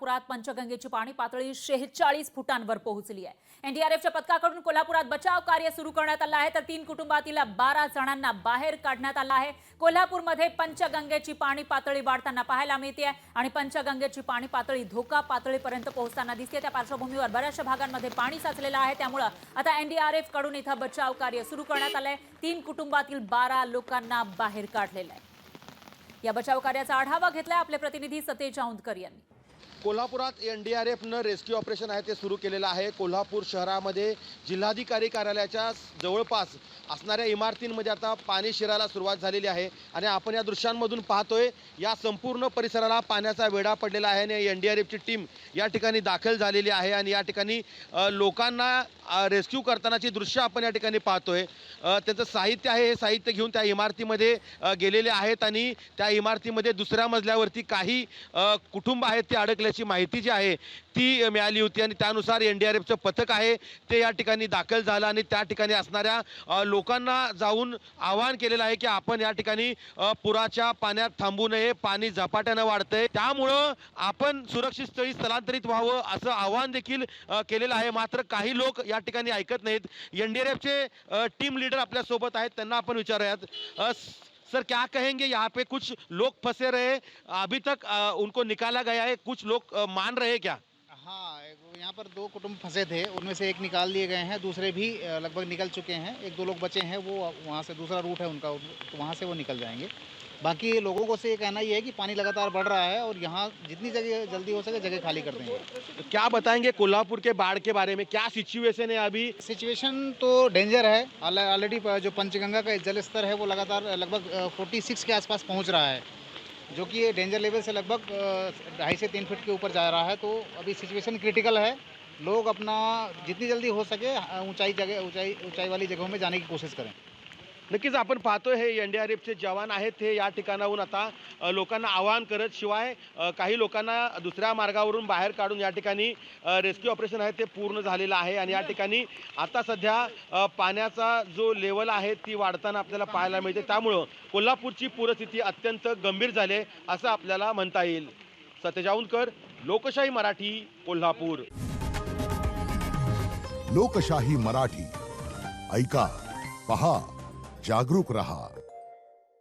कोल्हापुरात पंचगंगेची पाणी पातळी 46 फुटांवर पोहोचली आहे। एनडीआरएफच्या पथकाकडून कोल्हापुरात बचाव कार्य सुरू करण्यात आलं आहे, तर 3 कुटुंबातील 12 जणांना बाहेर काढण्यात आलं आहे। कोल्हापूरमध्ये पंचगंगेची पाणी पातळी वाढताना पाहायला मिळते आणि पंचगंगेची पाणी पातळी धोका पातळीपर्यंत पोहोचताना दिसते। त्या पार्श्वभूमीवर बऱ्याचशा भागांमध्ये पाणी साचलेलं आहे, त्यामुळे आता एनडीआरएफ कडून इथं बचाव कार्य सुरू करण्यात आलंय। 3 कुटुंबातील 12 लोकांना बाहेर काढलेलं आहे। या बचाव कार्याचा आढावा घेतलाय आपले प्रतिनिधी सतेज औंधकर यांनी। कोल्हापुरात एनडीआरएफनं रेस्क्यू ऑपरेशन आहे ते सुरू केलेलं आहे। कोल्हापूर शहरामध्ये जिल्हाधिकारी कार्यालयाच्या जवळपास असणाऱ्या इमारतींमध्ये आता पाणी शिरायला सुरुवात झालेली आहे आणि आपण या दृश्यांमधून पाहतोय या संपूर्ण परिसराला पाण्याचा वेढा पडलेला आहे आणि एनडीआरएफची टीम या ठिकाणी दाखल झालेली आहे आणि या ठिकाणी लोकांना रेस्क्यू करतानाची दृश्य आपण या ठिकाणी पाहतोय। त्याचं साहित्य आहे, हे साहित्य घेऊन त्या इमारतीमध्ये गेलेले आहेत आणि त्या इमारतीमध्ये दुसऱ्या मजल्यावरती काही कुटुंब आहेत ते अडकल्याची माहिती जी आहे ती मिळाली होती आणि त्यानुसार एनडीआरएफचं पथक आहे ते या ठिकाणी दाखल झालं आणि त्या ठिकाणी असणाऱ्या लोकांना जाऊन आवाहन केलेलं आहे की आपण या ठिकाणी पुराच्या पाण्यात थांबू नये, पाणी झपाट्यानं वाढतंय, त्यामुळं आपण सुरक्षित स्थळी स्थलांतरित व्हावं असं आवाहन देखील केलेलं आहे। मात्र काही लोक या ठिकाणी ऐकत नाहीत। एनडीआरएफचे टीम लीडर आपल्या सोबत आहेत, त्यांना आपण विचारूयात। सर, क्या कहेंगे, यहाँ पे कुछ लोग फंसे रहे, अभी तक उनको निकाला गया है, कुछ लोग मान रहे क्या? हाँ, यहाँ पर 2 कुटुंब फंसे थे, उनमें से एक निकाल लिए गए हैं, दूसरे भी लगभग निकल चुके हैं। 1-2 लोग बचे हैं, वो वहाँ से दूसरा रूट है उनका, तो वहाँ से वो निकल जाएंगे। बाकी लोगों को से ये कहना ये है कि पानी लगातार बढ़ रहा है और यहाँ जितनी जगह जल्दी हो सके जगह खाली कर देंगे। तो क्या बताएंगे कोल्हापुर के बाढ़ के बारे में, क्या सिचुएशन है अभी? सिचुएशन तो डेंजर है। ऑलरेडी जो पंचगंगा का जल स्तर है वो लगातार लगभग 46 के आसपास पहुँच रहा है, जो कि ये डेंजर लेवल से लगभग 2.5 से 3 फीट के ऊपर जा रहा है। तो अभी सिचुएशन क्रिटिकल है। लोग अपना जितनी जल्दी हो सके ऊंचाई वाली जगहों में जाने की कोशिश करें। नक्कीच आपण पाहतोय हे एनडीआरएफचे जवान आहेत, हे या ठिकाणाहून आता लोकांना आवाहन करत, शिवाय काही लोकांना दुसऱ्या मार्गावरून बाहेर काढून या ठिकाणी रेस्क्यू ऑपरेशन आहे ते पूर्ण झालेलं आहे आणि या ठिकाणी आता सध्या पाण्याचा जो लेवल आहे ती वाढताना आपल्याला पाहायला मिळते, त्यामुळं कोल्हापूरची पूरस्थिती अत्यंत गंभीर झाली आहे असं आपल्याला म्हणता येईल। सतेज औंधकर, लोकशाही मराठी, कोल्हापूर। लोकशाही मराठी, ऐका, पहा, जागरूक रहा।